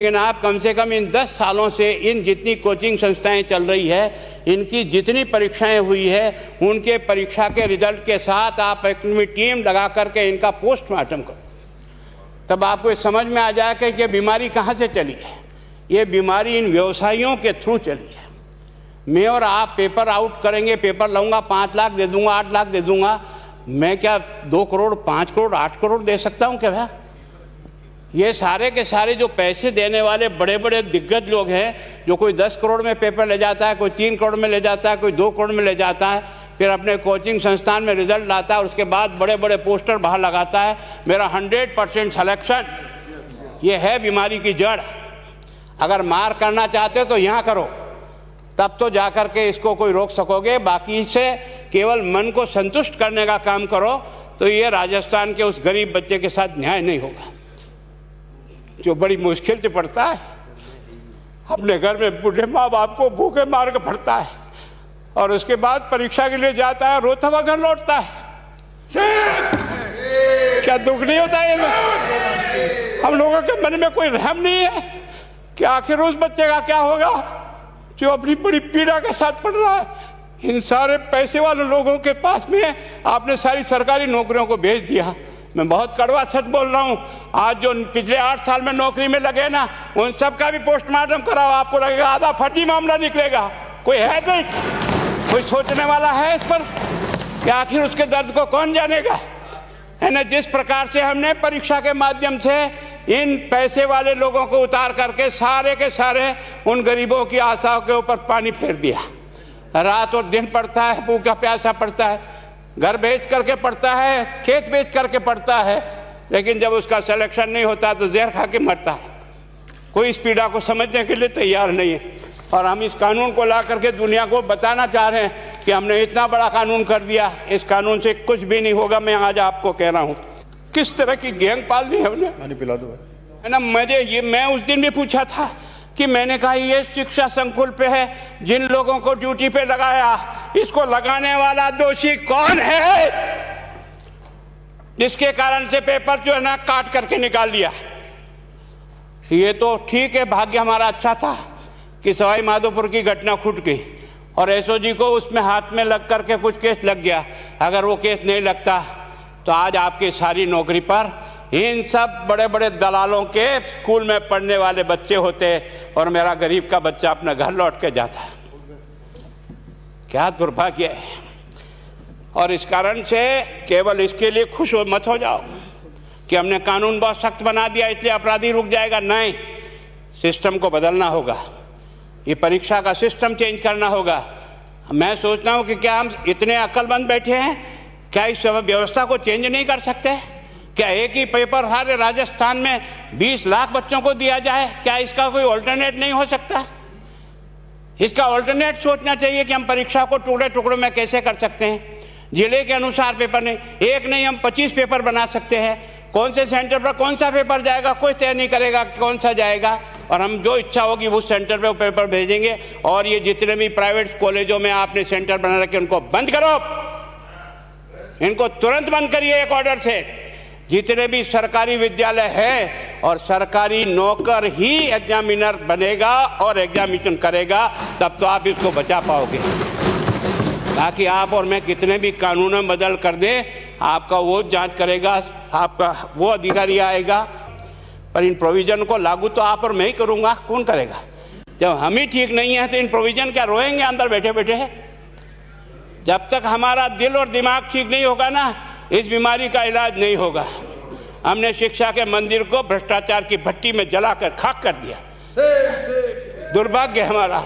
लेकिन आप कम से कम इन 10 सालों से इन जितनी कोचिंग संस्थाएं चल रही है, इनकी जितनी परीक्षाएं हुई है, उनके परीक्षा के रिजल्ट के साथ आप एक टीम लगा करके इनका पोस्टमार्टम करो, तब आपको समझ में आ जाएगा कि बीमारी कहाँ से चली है। ये बीमारी इन व्यवसायियों के थ्रू चली है। मैं और आप पेपर आउट करेंगे, पेपर लाऊंगा, 5 लाख दे दूंगा, 8 लाख दे दूंगा, मैं क्या 2 करोड़, 5 करोड़, 8 करोड़ दे सकता हूँ क्या? भैया ये सारे के सारे जो पैसे देने वाले बड़े बड़े दिग्गज लोग हैं, जो कोई 10 करोड़ में पेपर ले जाता है, कोई 3 करोड़ में ले जाता है, कोई 2 करोड़ में ले जाता है, फिर अपने कोचिंग संस्थान में रिजल्ट लाता है और उसके बाद बड़े बड़े पोस्टर बाहर लगाता है, मेरा 100% सिलेक्शन। ये है बीमारी की जड़। अगर मार करना चाहते हो तो यहाँ करो, तब तो जा कर के इसको कोई रोक सकोगे। बाकी से केवल मन को संतुष्ट करने का काम करो तो ये राजस्थान के उस गरीब बच्चे के साथ न्याय नहीं होगा, जो बड़ी मुश्किल से पढ़ता है, अपने घर में बूढ़े माँ बाप को भूखे मार के पढ़ता है और उसके बाद परीक्षा के लिए जाता है, रोता हुआ घर लौटता है। क्या दुख नहीं होता है? हम लोगों के मन में कोई रहम नहीं है कि आखिर उस बच्चे का क्या होगा जो अपनी बड़ी पीड़ा के साथ पढ़ रहा है। इन सारे पैसे वाले लोगों के पास में आपने सारी सरकारी नौकरियों को भेज दिया। मैं बहुत कड़वा सच बोल रहा हूं। आज जो पिछले 8 साल में नौकरी में लगे ना, उन सब का भी पोस्टमार्टम कराओ, आपको लगेगा आधा फर्जी मामला निकलेगा। कोई है नहीं, कोई सोचने वाला है इस पर कि आखिर उसके दर्द को कौन जानेगा? है ना। जिस प्रकार से हमने परीक्षा के माध्यम से इन पैसे वाले लोगों को उतार करके सारे के सारे उन गरीबों की आशाओं के ऊपर पानी फेर दिया। रात और दिन पढ़ता है, भूखा प्यासा पढ़ता है, घर बेच करके पढ़ता है, खेत बेच करके पढ़ता है, लेकिन जब उसका सिलेक्शन नहीं होता तो जहर खा के मरता है। कोई इस पीड़ा को समझने के लिए तैयार नहीं है। और हम इस कानून को ला करके दुनिया को बताना चाह रहे हैं कि हमने इतना बड़ा कानून कर दिया, इस कानून से कुछ भी नहीं होगा। मैं आज आपको कह रहा हूँ किस तरह की गैंग पाल ली है हमने। पानी पिला दो, है ना। मैं उस दिन भी पूछा था कि मैंने कहा ये शिक्षा संकुल पे है, जिन लोगों को ड्यूटी पे लगाया, इसको लगाने वाला दोषी कौन है, जिसके कारण से पेपर जो है ना काट करके निकाल दिया। ये तो ठीक है, भाग्य हमारा अच्छा था कि सवाई माधोपुर की घटना फूट गई और एसओजी को उसमें हाथ में लग करके कुछ केस लग गया। अगर वो केस नहीं लगता तो आज आपकी सारी नौकरी पर इन सब बड़े बड़े दलालों के स्कूल में पढ़ने वाले बच्चे होते और मेरा गरीब का बच्चा अपना घर लौट के जाता। क्या दुर्भाग्य है। और इस कारण से केवल इसके लिए खुश मत हो जाओ कि हमने कानून बहुत सख्त बना दिया इसलिए अपराधी रुक जाएगा। नहीं, सिस्टम को बदलना होगा, ये परीक्षा का सिस्टम चेंज करना होगा। मैं सोचता हूँ कि क्या हम इतने अक्लमंद बैठे हैं, क्या इस व्यवस्था को चेंज नहीं कर सकते? क्या एक ही पेपर हर राजस्थान में 20 लाख बच्चों को दिया जाए? क्या इसका कोई ऑल्टरनेट नहीं हो सकता? इसका ऑल्टरनेट सोचना चाहिए कि हम परीक्षा को टुकड़े टुकड़ों में कैसे कर सकते हैं। जिले के अनुसार पेपर नहीं, एक नहीं हम 25 पेपर बना सकते हैं। कौन से सेंटर पर कौन सा पेपर जाएगा कोई तय नहीं करेगा कौन सा जाएगा, और हम जो इच्छा होगी उस सेंटर पे वो पेपर भेजेंगे। और ये जितने भी प्राइवेट कॉलेजों में आपने सेंटर बना रखे उनको बंद करो, इनको तुरंत बंद करिए एक ऑर्डर से। जितने भी सरकारी विद्यालय हैं और सरकारी नौकर ही एग्जामिनर बनेगा और एग्जामिनेशन करेगा, तब तो आप इसको बचा पाओगे। ताकि आप और मैं कितने भी कानून बदल कर दें, आपका वो जांच करेगा, आपका वो अधिकारी आएगा, पर इन प्रोविजन को लागू तो आप और मैं ही करूँगा, कौन करेगा? जब हम ही ठीक नहीं है तो इन प्रोविजन क्या रोएंगे अंदर बैठे बैठे? जब तक हमारा दिल और दिमाग ठीक नहीं होगा ना, इस बीमारी का इलाज नहीं होगा। हमने शिक्षा के मंदिर को भ्रष्टाचार की भट्टी में जलाकर खाक कर दिया। दुर्भाग्य हमारा।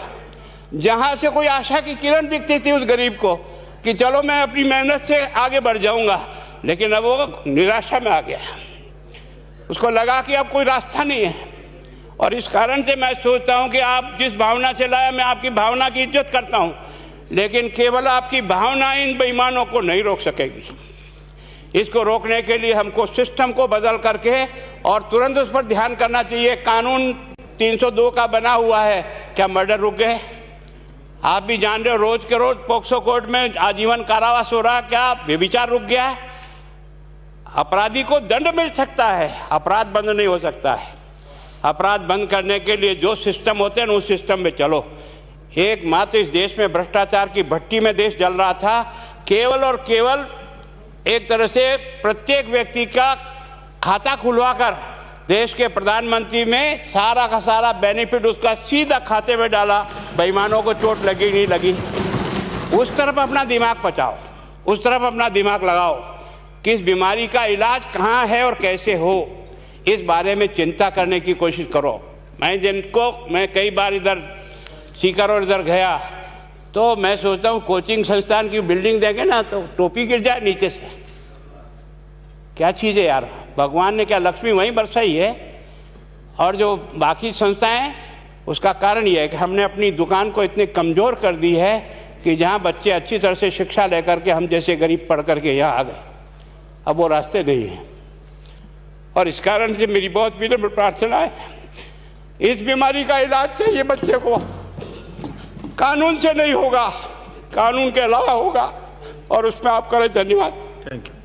जहां से कोई आशा की किरण दिखती थी उस गरीब को कि चलो मैं अपनी मेहनत से आगे बढ़ जाऊंगा, लेकिन अब वो निराशा में आ गया। उसको लगा कि अब कोई रास्ता नहीं है। और इस कारण से मैं सोचता हूं कि आप जिस भावना से लाया, मैं आपकी भावना की इज्जत करता हूं, लेकिन केवल आपकी भावना इन बेईमानों को नहीं रोक सकेगी। इसको रोकने के लिए हमको सिस्टम को बदल करके और तुरंत उस पर ध्यान करना चाहिए। कानून 302 का बना हुआ है, क्या मर्डर रुक गए? आप भी जान रहे हो रोज के रोज पोक्सो कोर्ट में आजीवन कारावास हो रहा, क्या व्यभिचार रुक गया? अपराधी को दंड मिल सकता है, अपराध बंद नहीं हो सकता है। अपराध बंद करने के लिए जो सिस्टम होते हैं उस सिस्टम में चलो। एकमात्र इस देश में भ्रष्टाचार की भट्टी में देश जल रहा था, केवल और केवल एक तरह से प्रत्येक व्यक्ति का खाता खुलवाकर देश के प्रधानमंत्री में सारा का सारा बेनिफिट उसका सीधा खाते में डाला। बेईमानों को चोट लगी नहीं लगी। उस तरफ अपना दिमाग बचाओ, उस तरफ अपना दिमाग लगाओ कि इस बीमारी का इलाज कहाँ है और कैसे हो, इस बारे में चिंता करने की कोशिश करो। मैं कई बार इधर सीकर और इधर गया तो मैं सोचता हूँ कोचिंग संस्थान की बिल्डिंग देंगे ना तो टोपी गिर जाए नीचे से। क्या चीज़ है यार, भगवान ने क्या लक्ष्मी वहीं बरसाई है। और जो बाकी संस्थाएं, उसका कारण यह है कि हमने अपनी दुकान को इतनी कमज़ोर कर दी है कि जहाँ बच्चे अच्छी तरह से शिक्षा लेकर के हम जैसे गरीब पढ़ करके यहाँ आ गए, अब वो रास्ते नहीं हैं। और इस कारण से मेरी बहुत विनम्र प्रार्थना है, इस बीमारी का इलाज चाहिए बच्चे को, कानून से नहीं होगा, कानून के अलावा होगा, और उसमें आप करें। धन्यवाद। Thank you.